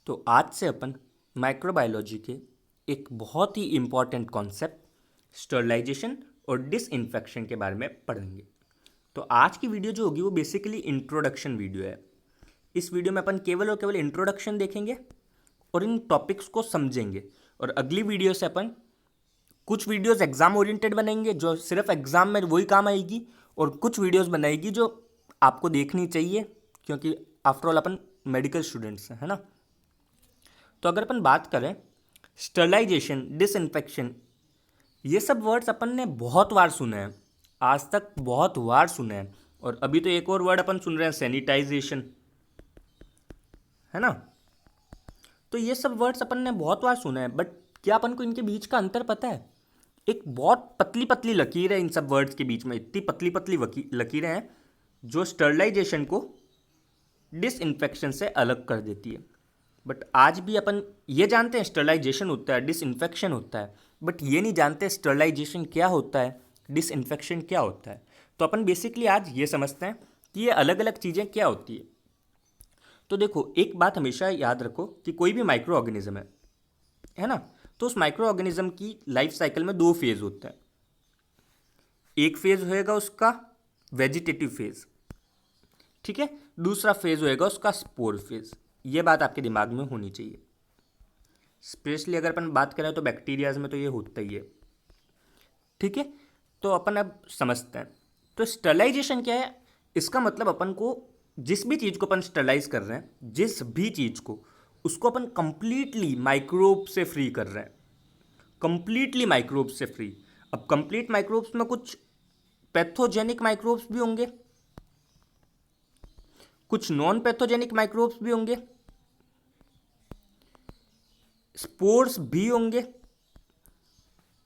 तो आज से अपन माइक्रोबायोलॉजी के एक बहुत ही इम्पॉर्टेंट कॉन्सेप्ट स्टरलाइजेशन और डिसइंफेक्शन के बारे में पढ़ेंगे। तो आज की वीडियो जो होगी वो बेसिकली इंट्रोडक्शन वीडियो है। इस वीडियो में अपन केवल और केवल इंट्रोडक्शन देखेंगे और इन टॉपिक्स को समझेंगे, और अगली वीडियो से अपन कुछ वीडियोस एग्जाम ओरिएंटेड बनेंगे जो सिर्फ एग्जाम में वही काम आएगी, और कुछ वीडियोस बनाएगी जो आपको देखनी चाहिए क्योंकि आफ्टरऑल अपन मेडिकल स्टूडेंट्स हैं, है ना। तो अगर अपन बात करें स्टरलाइजेशन, डिसइंफेक्शन, ये सब वर्ड्स अपन ने बहुत बार सुने हैं, आज तक बहुत बार सुने हैं। और अभी तो एक और वर्ड अपन सुन रहे हैं, सैनिटाइजेशन, है ना। तो ये सब वर्ड्स अपन ने बहुत बार सुने हैं, बट क्या अपन को इनके बीच का अंतर पता है? एक बहुत पतली पतली लकीर है इन सब वर्ड्स के बीच में, इतनी पतली पतली लकीरें हैं जो स्टरलाइजेशन को डिसइंफेक्शन से अलग कर देती है। बट आज भी अपन ये जानते हैं स्टरलाइजेशन होता है, डिसइंफेक्शन होता है, बट ये नहीं जानते स्टरलाइजेशन क्या होता है, डिसइंफेक्शन क्या होता है। तो अपन बेसिकली आज ये समझते हैं कि ये अलग अलग चीज़ें क्या होती है। तो देखो, एक बात हमेशा याद रखो कि कोई भी माइक्रो ऑर्गेनिज्म है ना, तो उस माइक्रो ऑर्गेनिज्म की लाइफ साइकिल में दो फेज होते हैं। एक फेज होएगा उसका वेजिटेटिव फेज, ठीक है, दूसरा फेज होएगा उसका स्पोर फेज। ये बात आपके दिमाग में होनी चाहिए। स्पेशली अगर अपन बात करें तो बैक्टीरियाज में तो ये होता ही है, ठीक है। तो अपन अब समझते हैं तो स्टरलाइजेशन क्या है। इसका मतलब अपन को जिस भी चीज़ को अपन स्टरलाइज कर रहे हैं, जिस भी चीज़ को, उसको अपन कंप्लीटली माइक्रोब से फ्री कर रहे हैं, कंप्लीटली माइक्रोब से फ्री। अब कंप्लीट माइक्रोब्स में कुछ पैथोजेनिक माइक्रोब्स भी होंगे, कुछ नॉन पैथोजेनिक माइक्रोब्स भी होंगे, स्पोर्स भी होंगे।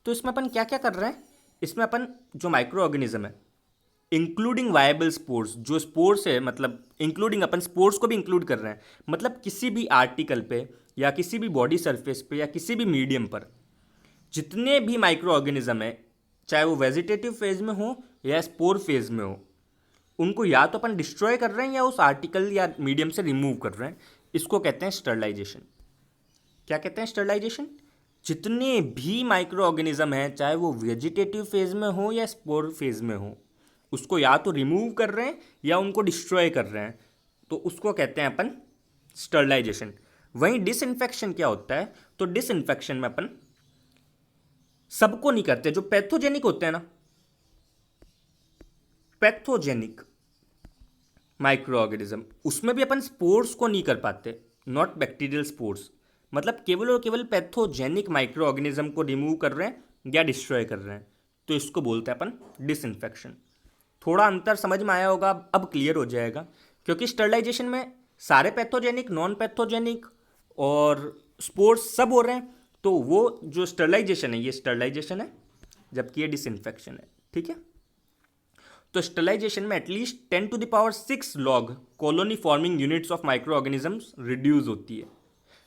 तो इसमें अपन क्या क्या कर रहे हैं, इसमें अपन जो माइक्रो ऑर्गेनिज्म है इंक्लूडिंग वायबल स्पोर्स, जो स्पोर्स है मतलब इंक्लूडिंग, अपन स्पोर्स को भी इंक्लूड कर रहे हैं, मतलब किसी भी आर्टिकल पे या किसी भी बॉडी सरफेस पे या किसी भी मीडियम पर जितने भी माइक्रो ऑर्गेनिज्म है, चाहे वो वेजिटेटिव फेज में हो या स्पोर फेज में हो, उनको या तो अपन डिस्ट्रॉय कर रहे हैं या उस आर्टिकल या मीडियम से रिमूव कर रहे हैं। इसको कहते हैं स्टरलाइजेशन। क्या कहते हैं स्टरलाइजेशन? जितने भी माइक्रो ऑर्गेनिज्म हैं, चाहे वो वेजिटेटिव फेज में हो या स्पोर फेज में हो, उसको या तो रिमूव कर रहे हैं या उनको डिस्ट्रॉय कर रहे हैं, तो उसको कहते हैं अपन स्टरलाइजेशन। वहीं डिसइंफेक्शन क्या होता है? तो डिसइंफेक्शन में अपन सबको नहीं करते, जो पैथोजेनिक होते हैं ना, पैथोजेनिक माइक्रो ऑर्गेनिज्म, उसमें भी अपन स्पोर्स को नहीं कर पाते, नॉट बैक्टीरियल स्पोर्स, मतलब केवल और केवल पैथोजेनिक माइक्रो ऑर्गेनिज्म को रिमूव कर रहे हैं या डिस्ट्रॉय कर रहे हैं, तो इसको बोलते हैं अपन डिसइंफेक्शन। थोड़ा अंतर समझ में आया होगा, अब क्लियर हो जाएगा, क्योंकि स्टरलाइजेशन में सारे पैथोजेनिक, नॉन पैथोजेनिक और स्पोर्स सब हो रहे हैं, तो वो जो स्टरलाइजेशन है ये स्टरलाइजेशन है, जबकि ये डिसइंफेक्शन है, ठीक है। तो स्टरलाइजेशन में at least 10⁶ log colony forming units of microorganisms reduce होती है,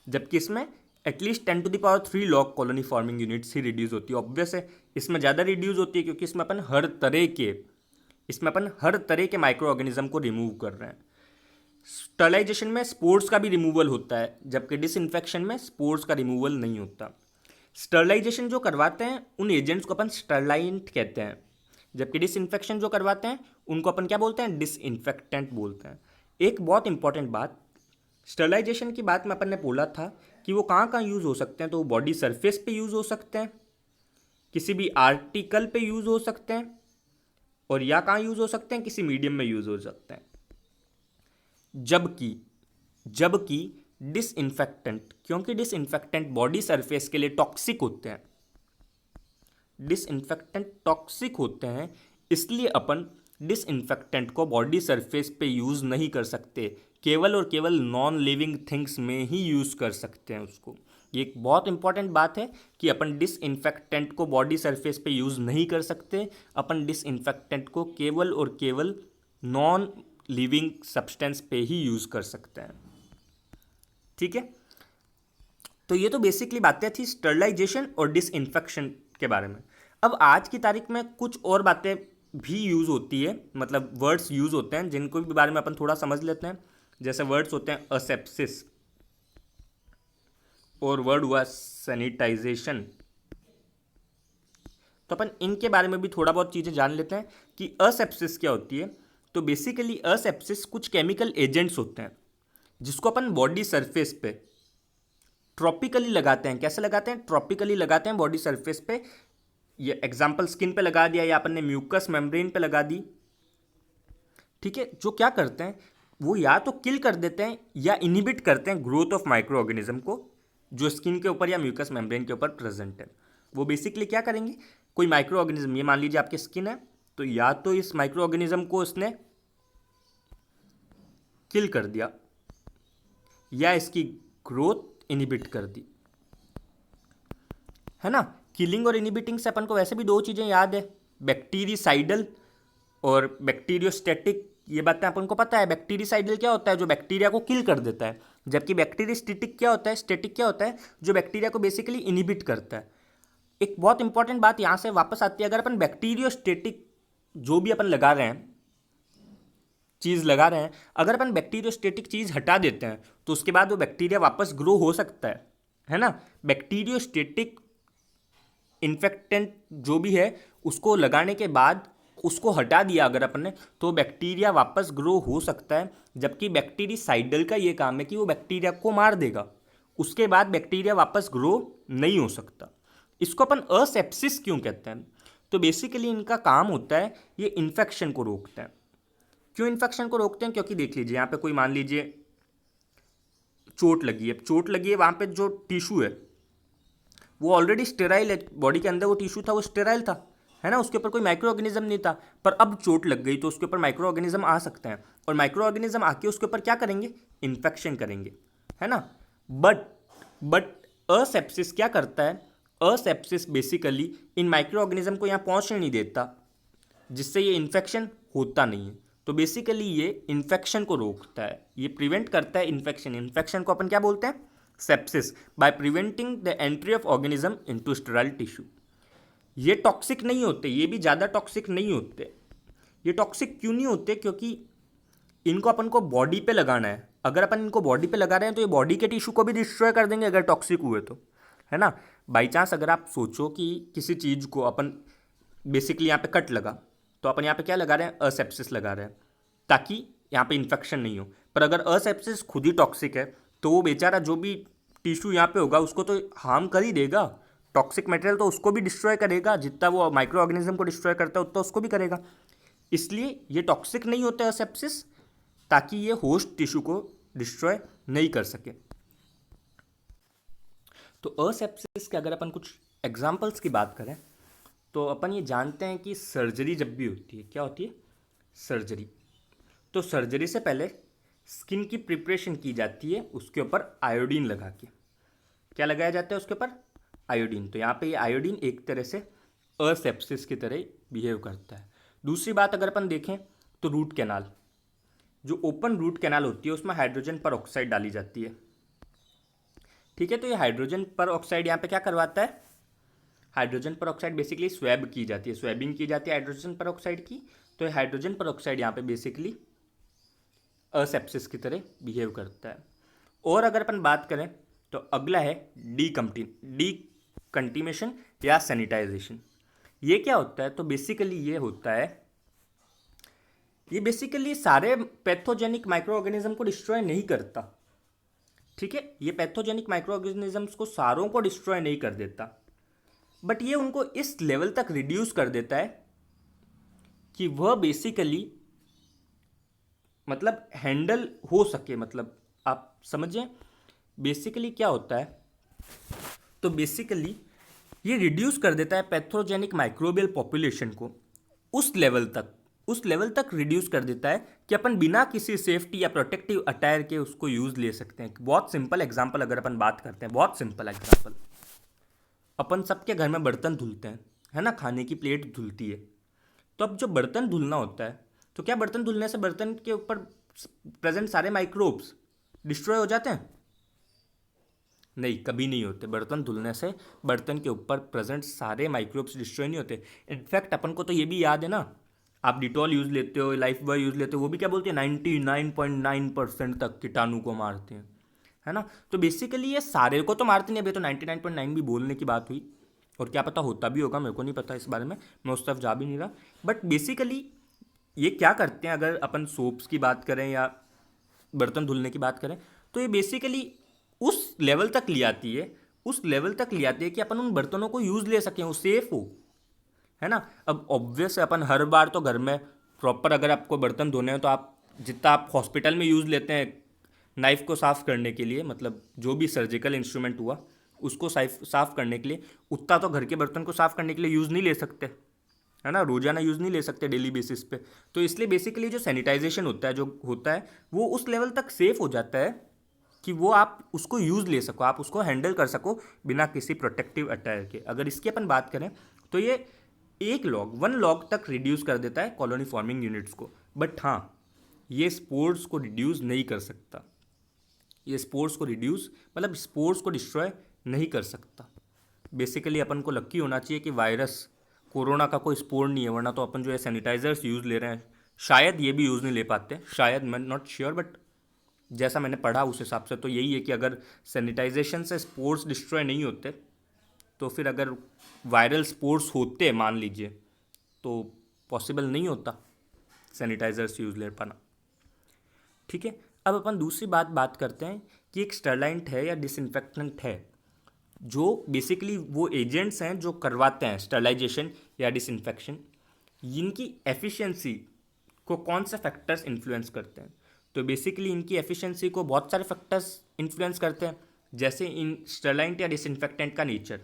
जबकि इसमें at least 10⁻³ log colony forming units ही रिड्यूस होती है। ऑब्वियस है इसमें ज़्यादा रिड्यूस होती है क्योंकि इसमें अपन हर तरह के माइक्रो ऑर्गेनिज्म को रिमूव कर रहे हैं। स्टरलाइजेशन में स्पोर्स का भी रिमूवल होता है, जबकि डिसइंफेक्शन में स्पोर्स का रिमूवल नहीं होता। स्टरलाइजेशन जो करवाते हैं उन एजेंट्स को अपन स्टरलाइंट कहते हैं, जबकि डिसइंफेक्शन जो करवाते हैं उनको अपन क्या बोलते हैं? डिसइंफेक्टेंट बोलते हैं। एक बहुत इंपॉर्टेंट बात, स्टरलाइजेशन की बात में अपन ने बोला था कि वो कहाँ कहाँ यूज़ हो सकते हैं, तो वो बॉडी सरफेस पे यूज़ हो सकते हैं, किसी भी आर्टिकल पे यूज़ हो सकते हैं, और या कहाँ यूज़ हो सकते हैं? किसी मीडियम में यूज़ हो सकते हैं। जबकि डिसइंफेक्टेंट, क्योंकि डिसइंफेक्टेंट बॉडी सरफेस के लिए टॉक्सिक होते हैं, डिसइंफेक्टेंट टॉक्सिक होते हैं, इसलिए अपन डिसइंफेक्टेंट को बॉडी सरफेस पे यूज़ नहीं कर सकते, केवल और केवल नॉन लिविंग थिंग्स में ही यूज़ कर सकते हैं उसको। ये एक बहुत इंपॉर्टेंट बात है कि अपन डिसइंफेक्टेंट को बॉडी सरफेस पे यूज़ नहीं कर सकते, अपन डिसइंफेक्टेंट को केवल और केवल नॉन लिविंग सब्सटेंस पे ही यूज़ कर सकते हैं, ठीक है। तो ये तो बेसिकली बातें थी स्टरलाइजेशन और डिसइंफेक्शन के बारे में। अब आज की तारीख में कुछ और बातें भी यूज़ होती है, मतलब वर्ड्स यूज़ होते हैं जिनको भी बारे में अपन थोड़ा समझ लेते हैं। जैसे वर्ड्स होते हैं असेप्सिस, और वर्ड हुआ सैनिटाइजेशन। तो अपन इनके बारे में भी थोड़ा बहुत चीज़ें जान लेते हैं कि असेप्सिस क्या होती है। तो बेसिकली असेप्सिस कुछ केमिकल एजेंट्स होते हैं जिसको अपन बॉडी सरफेस पे ट्रॉपिकली लगाते हैं। कैसे लगाते हैं? ट्रॉपिकली लगाते हैं बॉडी सरफेस पे। ये एग्जाम्पल स्किन पे लगा दिया या अपन ने म्यूकस मेम्ब्रेन पे लगा दी। ठीक है, जो क्या करते हैं वो या तो किल कर देते हैं या इनिबिट करते हैं ग्रोथ ऑफ माइक्रो ऑर्गेनिज्म को जो स्किन के ऊपर या म्यूकस मेम्ब्रेन के ऊपर प्रेजेंट है। वो बेसिकली क्या करेंगे, कोई माइक्रो ऑर्गेनिज्म, ये मान लीजिए आपकी स्किन है, तो या तो इस माइक्रो ऑर्गेनिज्म को उसने किल कर दिया या इसकी ग्रोथ इनिबिट कर दी, है ना। किलिंग और इनिबिटिंग से अपन को वैसे भी दो चीज़ें याद है, बैक्टीरिसाइडल और बैक्टीरियोस्टैटिक। ये बातें अपन को पता है। बैक्टीरिसाइडल क्या होता है? जो बैक्टीरिया को किल कर देता है। जबकि बैक्टीरियोस्टैटिक क्या होता है? स्टैटिक क्या होता है? जो बैक्टीरिया को बेसिकली इनिबिट करता है। एक बहुत इंपॉर्टेंट बात यहाँ से वापस आती है, अगर अपन बैक्टीरियोस्टैटिक जो भी अपन लगा रहे हैं, चीज़ लगा रहे हैं, अगर अपन बैक्टीरियोस्टैटिक चीज़ हटा देते हैं तो उसके बाद वो बैक्टीरिया वापस ग्रो हो सकता है ना। बैक्टीरियोस्टैटिक इन्फेक्टेंट जो भी है उसको लगाने के बाद उसको हटा दिया अगर अपन ने, तो बैक्टीरिया वापस ग्रो हो सकता है। जबकि बैक्टीरिसाइडल का ये काम है कि वो बैक्टीरिया को मार देगा, उसके बाद बैक्टीरिया वापस ग्रो नहीं हो सकता। इसको अपन असेप्सिस क्यों कहते हैं? तो बेसिकली इनका काम होता है ये इन्फेक्शन को रोकते हैं। क्यों इन्फेक्शन को रोकते हैं? क्योंकि देख लीजिए यहाँ पे कोई मान लीजिए चोट लगी है, वहाँ पे जो टिश्यू है वो ऑलरेडी स्टेराइल है, बॉडी के अंदर वो टिश्यू था वो स्टेराइल था, है ना, उसके ऊपर कोई माइक्रो ऑर्गेनिज्म नहीं था। पर अब चोट लग गई तो उसके ऊपर माइक्रो ऑर्गेनिज्म आ सकते हैं, और माइक्रो ऑर्गेनिज्म आके उसके ऊपर क्या करेंगे? इन्फेक्शन करेंगे, है ना। बट असेप्सिस क्या करता है? असेप्सिस बेसिकली इन माइक्रो ऑर्गेनिज्म को यहाँ पहुँचने नहीं देता, जिससे ये इन्फेक्शन होता नहीं है। तो बेसिकली ये इन्फेक्शन को रोकता है, ये प्रिवेंट करता है इन्फेक्शन को अपन क्या बोलते हैं? Sepsis, by preventing the entry of organism into sterile tissue. ये टॉक्सिक नहीं होते, ये भी ज़्यादा टॉक्सिक नहीं होते। ये टॉक्सिक क्यों नहीं होते? क्योंकि इनको अपन को बॉडी पे लगाना है। अगर अपन इनको बॉडी पे लगा रहे हैं तो ये बॉडी के टिश्यू को भी डिस्ट्रॉय कर देंगे अगर टॉक्सिक हुए तो, है ना। बाई चांस अगर आप सोचो कि किसी चीज़ को अपन बेसिकली यहाँ पे कट लगा, तो अपन यहाँ पे क्या लगा रहे हैं? असेप्सिस लगा रहे हैं ताकि यहाँ पे इन्फेक्शन नहीं हो। पर अगर असेप्सिस खुद ही टॉक्सिक है तो वो बेचारा जो भी टिश्यू यहाँ पे होगा उसको तो हार्म कर ही देगा। टॉक्सिक मटेरियल तो उसको भी डिस्ट्रॉय करेगा, जितना वो माइक्रो ऑर्गेनिज्म को डिस्ट्रॉय करता है उतना उसको भी करेगा। इसलिए ये टॉक्सिक नहीं होता है असेप्सिस, ताकि ये होस्ट टिश्यू को डिस्ट्रॉय नहीं कर सके। तो असेप्सिस के अगर अपन कुछ एग्जाम्पल्स की बात करें तो अपन ये जानते हैं कि सर्जरी जब भी होती है, क्या होती है? सर्जरी। तो सर्जरी से पहले स्किन की प्रिपरेशन की जाती है उसके ऊपर आयोडीन लगा के। क्या लगाया जाता है उसके ऊपर? आयोडीन। तो यहाँ पे ये आयोडीन एक तरह से असेप्सिस की तरह बिहेव करता है। दूसरी बात अगर अपन देखें तो रूट कैनाल, जो ओपन रूट कैनाल होती है उसमें हाइड्रोजन पर ऑक्साइड डाली जाती है। ठीक है, तो ये हाइड्रोजन पर ऑक्साइड यहाँ पे क्या करवाता है? हाइड्रोजन पर ऑक्साइड बेसिकली स्वैब की जाती है, स्वैबिंग की जाती है हाइड्रोजन पर ऑक्साइड की। तो हाइड्रोजन पर ऑक्साइड यहाँ पे बेसिकली असेप्सिस की तरह बिहेव करता है। और अगर अपन बात करें तो अगला है डीकंटीमेशन या सैनिटाइजेशन। ये क्या होता है? तो बेसिकली ये होता है, ये बेसिकली सारे पैथोजेनिक माइक्रो ऑर्गेनिज्म को डिस्ट्रॉय नहीं करता। ठीक है, ये पैथोजेनिक माइक्रो ऑर्गेनिजम्स को सारों को डिस्ट्रॉय नहीं कर देता, बट ये उनको इस लेवल तक रिड्यूस कर देता है कि वह बेसिकली मतलब हैंडल हो सके। मतलब आप समझें बेसिकली क्या होता है? तो बेसिकली ये रिड्यूस कर देता है पैथोजेनिक माइक्रोबियल पॉपुलेशन को उस लेवल तक रिड्यूस कर देता है कि अपन बिना किसी सेफ्टी या प्रोटेक्टिव अटायर के उसको यूज़ ले सकते हैं। बहुत सिंपल एग्जांपल अगर अपन बात करते हैं, बहुत सिंपल एग्जांपल, अपन सबके घर में बर्तन धुलते हैं, है ना, खाने की प्लेट धुलती है। तो अब जो बर्तन धुलना होता है, तो क्या बर्तन धुलने से बर्तन के ऊपर प्रेजेंट सारे माइक्रोब्स डिस्ट्रॉय हो जाते हैं? नहीं, कभी नहीं होते। बर्तन धुलने से बर्तन के ऊपर प्रेजेंट सारे माइक्रोब्स डिस्ट्रॉय नहीं होते। इनफैक्ट अपन को तो ये भी याद है ना, आप डिटॉल यूज़ लेते हो, लाइफ बॉय यूज़ लेते हो, वो भी क्या बोलते हैं 99.9% तक कीटाणु को मारते हैं। है ना। तो बेसिकली ये सारे को तो मारते नहीं, अभी तो 99.9 भी बोलने की बात हुई, और क्या पता होता भी होगा, मेरे को नहीं पता इस बारे में, मैं उस तरफ जा भी नहीं रहा। बट बेसिकली ये क्या करते हैं, अगर अपन सोप्स की बात करें या बर्तन धुलने की बात करें, तो ये बेसिकली उस लेवल तक ले आती है, उस लेवल तक ले आती है कि अपन उन बर्तनों को यूज़ ले सकें, वो सेफ हो, है ना। अब ऑब्वियस है, अपन हर बार तो घर में प्रॉपर अगर आपको बर्तन धोने हैं तो आप जितना आप हॉस्पिटल में यूज़ लेते हैं नाइफ़ को साफ़ करने के लिए, मतलब जो भी सर्जिकल इंस्ट्रूमेंट हुआ उसको साफ़ करने के लिए, उतना तो घर के बर्तन को साफ़ करने के लिए यूज़ नहीं ले सकते, है ना, रोज़ाना यूज़ नहीं ले सकते डेली बेसिस पे। तो इसलिए बेसिकली जो सैनिटाइजेशन होता है, जो होता है वो उस लेवल तक सेफ़ हो जाता है कि वो आप उसको यूज़ ले सको, आप उसको हैंडल कर सको बिना किसी प्रोटेक्टिव अटायर के। अगर इसकी अपन बात करें तो ये 1 लॉग तक रिड्यूस कर देता है कॉलोनी फॉर्मिंग यूनिट्स को। बट हाँ, ये स्पोर्स को रिड्यूस नहीं कर सकता, ये स्पोर्स को रिड्यूस मतलब स्पोर्स को डिस्ट्रॉय नहीं कर सकता। बेसिकली अपन को लक्की होना चाहिए कि वायरस कोरोना का कोई स्पोर नहीं है, वरना तो अपन जो है सैनिटाइजर्स यूज़ ले रहे हैं, शायद ये भी यूज़ नहीं ले पाते, शायद, मैं नॉट श्योर, बट जैसा मैंने पढ़ा उस हिसाब से तो यही है कि अगर सैनिटाइजेशन से स्पोर्स डिस्ट्रॉय नहीं होते तो फिर अगर वायरल स्पोर्स होते मान लीजिए तो पॉसिबल नहीं होता सैनिटाइजर्स यूज़ ले पाना। ठीक है, अब अपन दूसरी बात करते हैं कि एक स्टरलाइंट है या डिसइंफेक्टेंट है, जो बेसिकली वो एजेंट्स हैं जो करवाते हैं स्टरलाइजेशन या डिसइंफेक्शन, इनकी एफिशिएंसी को कौन से फैक्टर्स इन्फ्लुएंस करते हैं। तो बेसिकली इनकी एफिशिएंसी को बहुत सारे फैक्टर्स इन्फ्लुएंस करते हैं, जैसे इन स्टरलाइंट या डिसइंफेक्टेंट का नेचर,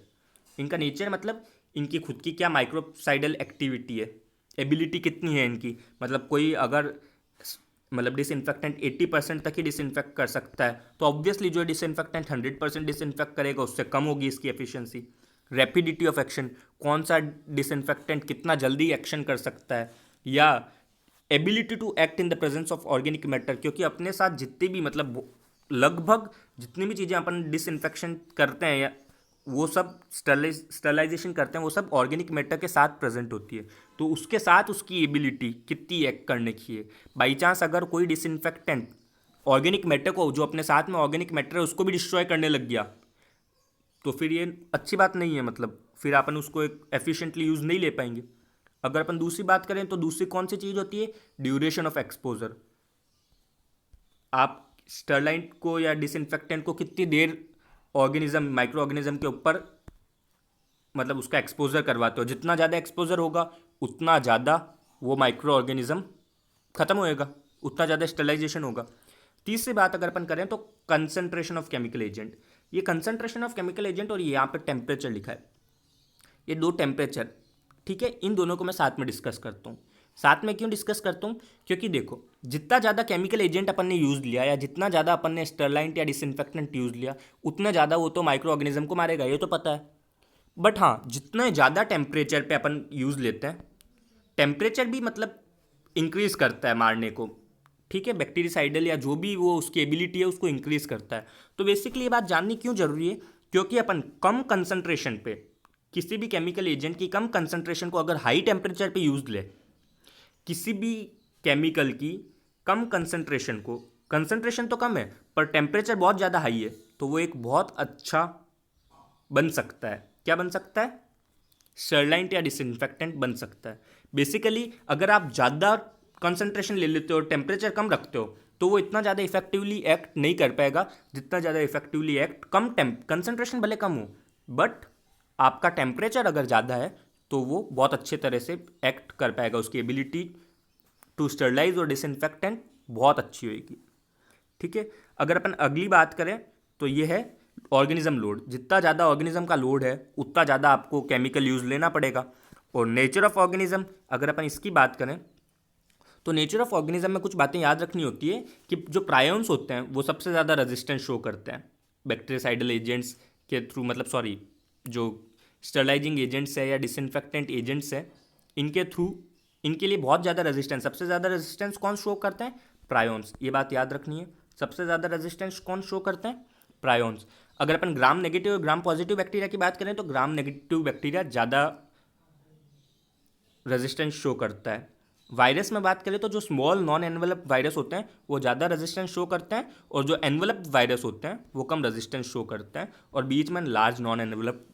इनका नेचर मतलब इनकी खुद की क्या माइक्रोसाइडल एक्टिविटी है, एबिलिटी कितनी है इनकी, मतलब कोई अगर मतलब डिसइंफेक्टेंट 80% तक ही डिसइंफेक्ट कर सकता है तो ऑब्वियसली जो डिसइंफेक्टेंट 100% डिसइंफेक्ट करेगा उससे कम होगी इसकी एफिशिएंसी। रैपिडिटी ऑफ एक्शन, कौन सा डिसइंफेक्टेंट कितना जल्दी एक्शन कर सकता है, या ability to act in the presence of organic matter, क्योंकि अपने साथ जितने भी मतलब लगभग जितनी भी चीज़ें अपन डिसइंफेक्शन करते हैं या वो सब स्टरलाइजेशन करते हैं वो सब ऑर्गेनिक मैटर के साथ प्रेजेंट होती है, तो उसके साथ उसकी एबिलिटी कितनी एक्ट करने की है। बाई चांस अगर कोई डिसइंफेक्टेंट ऑर्गेनिक मैटर को, जो अपने साथ में ऑर्गेनिक मैटर है उसको भी डिस्ट्रॉय करने लग गया तो फिर ये अच्छी बात नहीं है, मतलब फिर अपन उसको एक एफिशिएंटली यूज़ नहीं ले पाएंगे। अगर अपन दूसरी बात करें तो दूसरी कौन सी चीज़ होती है, ड्यूरेशन ऑफ एक्सपोजर। आप स्टरलाइट को या डिसइंफेक्टेंट को कितनी देर ऑर्गेनिज्म माइक्रो ऑर्गेनिज्म के ऊपर मतलब उसका एक्सपोजर करवाते हो, जितना ज़्यादा एक्सपोजर होगा उतना ज़्यादा वो माइक्रो ऑर्गेनिज्म ख़त्म होएगा, उतना ज़्यादा स्टरलाइजेशन होगा। तीसरी बात अगर अपन करें तो कंसंट्रेशन ऑफ केमिकल एजेंट, ये कंसंट्रेशन ऑफ केमिकल एजेंट और ये यहाँ पे टेम्परेचर लिखा है, ये दो टेम्परेचर, ठीक है, इन दोनों को मैं साथ में डिस्कस करता हूँ। साथ में क्यों डिस्कस करता हूँ, क्योंकि देखो जितना ज़्यादा केमिकल एजेंट अपन ने यूज़ लिया या जितना ज़्यादा अपन ने स्टरलाइट या डिसइंफेक्टेंट यूज़ लिया उतना ज़्यादा वो तो माइक्रो ऑर्गेनिज्म को मारेगा, ये तो पता है। बट हाँ, जितने ज़्यादा टेम्परेचर पे अपन यूज़ लेते हैं, टेम्परेचर भी मतलब इंक्रीज़ करता है मारने को, ठीक है, बैक्टीरियासाइडल या जो भी वो उसकी एबिलिटी है उसको इंक्रीज़ करता है। तो बेसिकली ये बात जाननी क्यों ज़रूरी है, क्योंकि अपन कम कंसंट्रेशन पे किसी भी केमिकल एजेंट की कम कंसंट्रेशन को अगर हाई टेम्परेचर पे यूज़ ले, किसी भी केमिकल की कम कंसंट्रेशन को, कंसंट्रेशन तो कम है पर टेम्परेचर बहुत ज़्यादा हाई है, तो वो एक बहुत अच्छा बन सकता है। क्या बन सकता है, स्टरलाइट या डिसइंफेक्टेंट बन सकता है। बेसिकली अगर आप ज़्यादा कंसंट्रेशन ले लेते हो, टेम्परेचर कम रखते हो, तो वो इतना ज़्यादा इफेक्टिवली एक्ट नहीं कर पाएगा जितना ज़्यादा इफेक्टिवली एक्ट कम कंसंट्रेशन भले कम हो, बट आपका टेम्परेचर अगर ज़्यादा है तो वो बहुत अच्छे तरह से एक्ट कर पाएगा, उसकी एबिलिटी टू स्टरलाइज और डिसइंफेक्टेंट बहुत अच्छी होगी। ठीक है, अगर अपन अगली बात करें तो ये है ऑर्गेनिज्म लोड, जितना ज़्यादा ऑर्गेनिज्म का लोड है उतना ज़्यादा आपको केमिकल यूज़ लेना पड़ेगा। और नेचर ऑफ ऑर्गेनिज्म, अगर अपन इसकी बात करें तो नेचर ऑफ ऑर्गेनिज्म में कुछ बातें याद रखनी होती है कि जो प्रायोन्स होते हैं वो सबसे ज़्यादा रेजिस्टेंस शो करते हैं बैक्टीरियासाइडल एजेंट्स के थ्रू, मतलब सॉरी जो स्टरलाइजिंग एजेंट्स है या डिसइंफेक्टेंट एजेंट्स है इनके थ्रू, इनके लिए बहुत ज़्यादा रेजिस्टेंस, सबसे ज़्यादा रेजिस्टेंस कौन शो करते हैं, प्रायोन्स, ये बात याद रखनी है। सबसे ज़्यादा रेजिस्टेंस कौन शो करते हैं, प्रायोन्स। अगर अपन ग्राम नेगेटिव और ग्राम पॉजिटिव बैक्टीरिया की बात करें तो ग्राम नेगेटिव बैक्टीरिया ज़्यादा रेजिस्टेंस शो करता है, वायरस में बात करें तो जो स्मॉल नॉन एनवेलप वायरस होते हैं वो ज़्यादा रेजिस्टेंस शो करते हैं, और जो एनवेलप वायरस होते हैं वो कम रेजिस्टेंस शो करते हैं, और बीच में लार्ज नॉन एनवेलप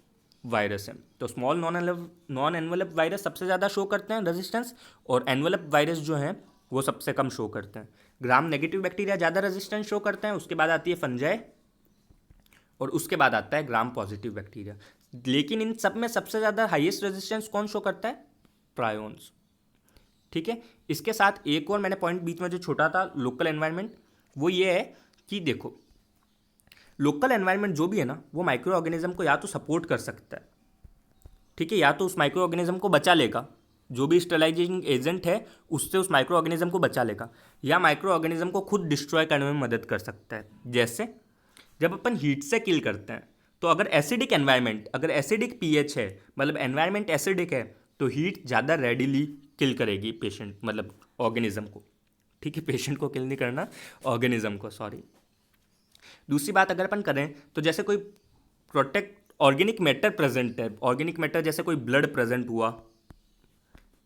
वायरस है। तो स्मॉल नॉन एनवेलप वायरस सबसे ज़्यादा शो करते हैं रेजिस्टेंस, और एनवेलप वायरस जो हैं वो सबसे कम शो करते हैं। ग्राम नेगेटिव बैक्टीरिया ज़्यादा रेजिस्टेंस शो करते हैं, उसके बाद आती है फंजाई, और उसके बाद आता है ग्राम पॉजिटिव बैक्टीरिया। लेकिन इन सब में सबसे ज़्यादा हाईएस्ट रेजिस्टेंस कौन शो करता है? प्रायोन्स। ठीक है, इसके साथ एक और मैंने पॉइंट बीच में जो छोटा था लोकल एनवायरनमेंट, वो ये है कि देखो लोकल एनवायरनमेंट जो भी है ना वो माइक्रो ऑर्गेनिज्म को या तो सपोर्ट कर सकता है, ठीक है, या तो उस माइक्रो ऑर्गेनिज्म को बचा लेगा, जो भी स्टेलाइजिंग एजेंट है उससे उस माइक्रो ऑर्गेनिज्म को बचा लेगा, या माइक्रो ऑर्गेनिज्म को खुद डिस्ट्रॉय करने में मदद कर सकता है। जैसे जब अपन हीट से किल करते हैं तो अगर एसिडिक एनवायरनमेंट, अगर एसिडिक पीएच है, मतलब एनवायरनमेंट एसिडिक है, तो हीट ज़्यादा रेडिली किल करेगी पेशेंट, मतलब ऑर्गेनिज्म को। ठीक है, पेशेंट को किल नहीं करना, ऑर्गेनिज्म को, सॉरी। दूसरी बात अगर अपन करें तो जैसे कोई प्रोटेक्ट ऑर्गेनिक मैटर प्रेजेंट है, ऑर्गेनिक मैटर जैसे कोई ब्लड प्रेजेंट हुआ,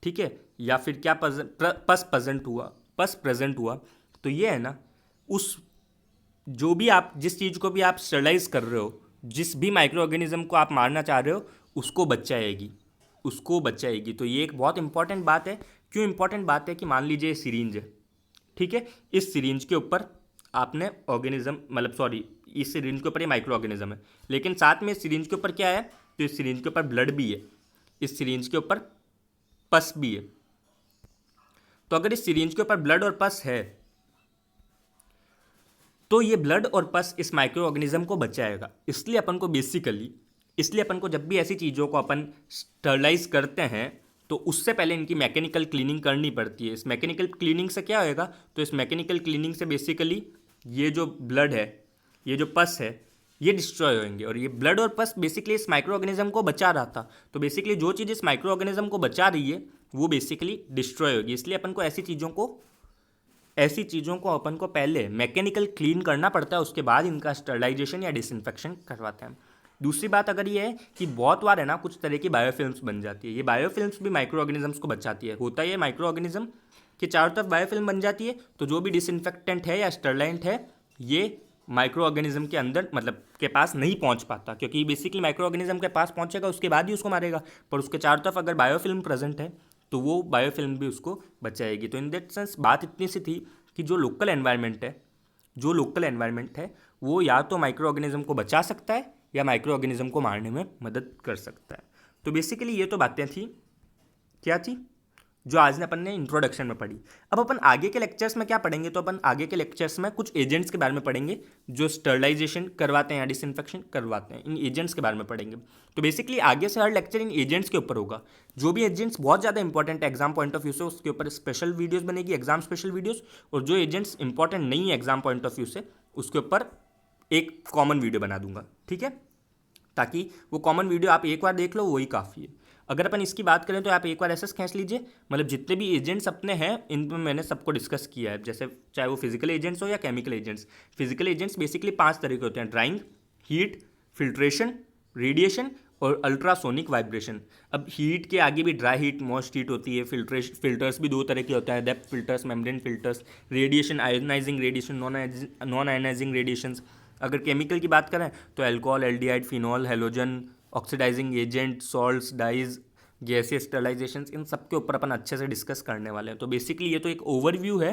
ठीक है, या फिर क्या पस प्रेजेंट हुआ, पस प्रेजेंट हुआ, तो ये है ना, उस जो भी आप जिस चीज़ को भी आप स्टरलाइज कर रहे हो, जिस भी माइक्रो ऑर्गेनिज्म को आप मारना चाह रहे हो, उसको बचाएगी, उसको बचाएगी। तो ये एक बहुत इंपॉर्टेंट बात है। क्यों इंपॉर्टेंट बात है? कि मान लीजिए सिरिंज है, ठीक है, इस सिरिंज के ऊपर आपने ऑर्गेनिज्म, मतलब सॉरी, इस सिरिंज के ऊपर ये माइक्रो ऑर्गेनिज्म है, लेकिन साथ में इस सिरिंज के ऊपर क्या है? तो इस सिरिंज के ऊपर ब्लड भी है, इस सिरिंज के ऊपर पस भी है। तो अगर इस सिरिंज के ऊपर ब्लड और पस है तो ये ब्लड और पस इस माइक्रो ऑर्गेनिज्म को बचाएगा। इसलिए अपन को बेसिकली, इसलिए अपन को जब भी ऐसी चीज़ों को अपन स्टरलाइज करते हैं तो उससे पहले इनकी मैकेनिकल क्लीनिंग करनी पड़ती है। इस मैकेनिकल क्लीनिंग से क्या होएगा? तो इस मैकेनिकल क्लीनिंग से बेसिकली ये जो ब्लड है, ये जो पस है, ये डिस्ट्रॉय होंगे, और ये ब्लड और पस बेसिकली इस माइक्रो ऑर्गेनिज्म को बचा रहा था। तो बेसिकली जो चीज़ इस माइक्रो ऑर्गेनिज्म को बचा रही है वो बेसिकली डिस्ट्रॉय होगी। इसलिए अपन को ऐसी चीज़ों को अपन को पहले मैकेनिकल क्लीन करना पड़ता है, उसके बाद इनका स्टरलाइजेशन या डिसइंफेक्शन करवाते हैं। दूसरी बात अगर ये है कि बहुत बार है ना कुछ तरह की बायोफिल्म्स बन जाती है, ये बायोफिल्म्स भी माइक्रो ऑर्गेनिजम्स को बचाती है। होता है माइक्रो ऑर्गेनिज्म के चारों तरफ बायोफिल्म बन जाती है, तो जो भी डिसइंफेक्टेंट है या स्टरलाइंट है ये माइक्रो ऑर्गेनिज्म के अंदर, मतलब के पास नहीं पहुंच पाता, क्योंकि बेसिकली माइक्रो ऑर्गेनिज्म के पास पहुंचेगा उसके बाद ही उसको मारेगा। पर उसके चारों तरफ अगर बायोफिल्म प्रेजेंट है तो वो बायोफिल्म भी उसको बचाएगी। तो इन दैट सेंस बात इतनी सी थी कि जो लोकल एनवायरनमेंट है वो या तो माइक्रो ऑर्गेनिज्म को बचा सकता है या माइक्रो ऑर्गेनिज्म को मारने में मदद कर सकता है। तो बेसिकली ये तो बातें थी, क्या थी, जो आज ने अपन ने इंट्रोडक्शन में पढ़ी। अब अपन आगे के लेक्चर्स में क्या पढ़ेंगे? तो अपन आगे के लेक्चर्स में कुछ एजेंट्स के बारे में पढ़ेंगे जो स्टरलाइजेशन करवाते हैं या डिसइंफेक्शन करवाते हैं। इन एजेंट्स के बारे में पढ़ेंगे। तो बेसिकली आगे से हर लेक्चर इन एजेंट्स के ऊपर होगा। जो भी एजेंट्स बहुत ज़्यादा इंपॉर्टेंट है एग्जाम पॉइंट ऑफ व्यू से, उसके ऊपर स्पेशल वीडियोज़ बनेगी, एग्जाम स्पेशल वीडियोज़। और जो एजेंट्स इंपॉर्टेंट नहीं है एग्जाम पॉइंट ऑफ व्यू से, उसके ऊपर एक कॉमन वीडियो बना दूंगा, ठीक है, ताकि वो कॉमन वीडियो आप एक बार देख लो, वही काफ़ी है। अगर अपन इसकी बात करें तो आप एक बार ऐसे खींच लीजिए, मतलब जितने भी एजेंट्स अपने हैं इन पर मैंने सबको डिस्कस किया है, जैसे चाहे वो फिजिकल एजेंट्स हो या chemical agents. Physical agents basically 5 तरह के होते हैं: ड्राइंग, हीट, फिल्ट्रेशन, रेडिएशन और अल्ट्रासोनिक वाइब्रेशन। अब हीट के आगे भी ड्राई हीट, मॉइस्ट हीट होती है। फिल्टर्स भी 2 तरह के होते हैं: depth filters, membrane filters. Radiation, ionising radiation, non ionising radiations. अगर केमिकल की बात करें तो alcohol, aldehyde, phenol, halogen, oxidising agent, salts, dyes, gaseous sterilisation, इन सब के ऊपर अपन अच्छे से डिस्कस करने वाले हैं। तो बेसिकली ये तो एक ओवरव्यू है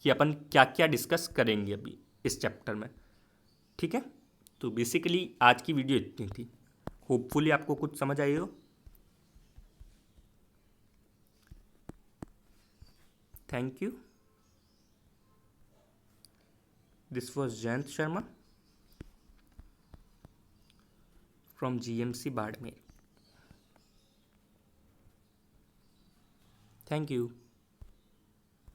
कि अपन क्या क्या डिस्कस करेंगे अभी इस चैप्टर में, ठीक है। तो बेसिकली आज की वीडियो इतनी थी। होपफुली आपको कुछ समझ आई हो। Thank you. This was Jayant Sharma from GMC Barmer. Thank you.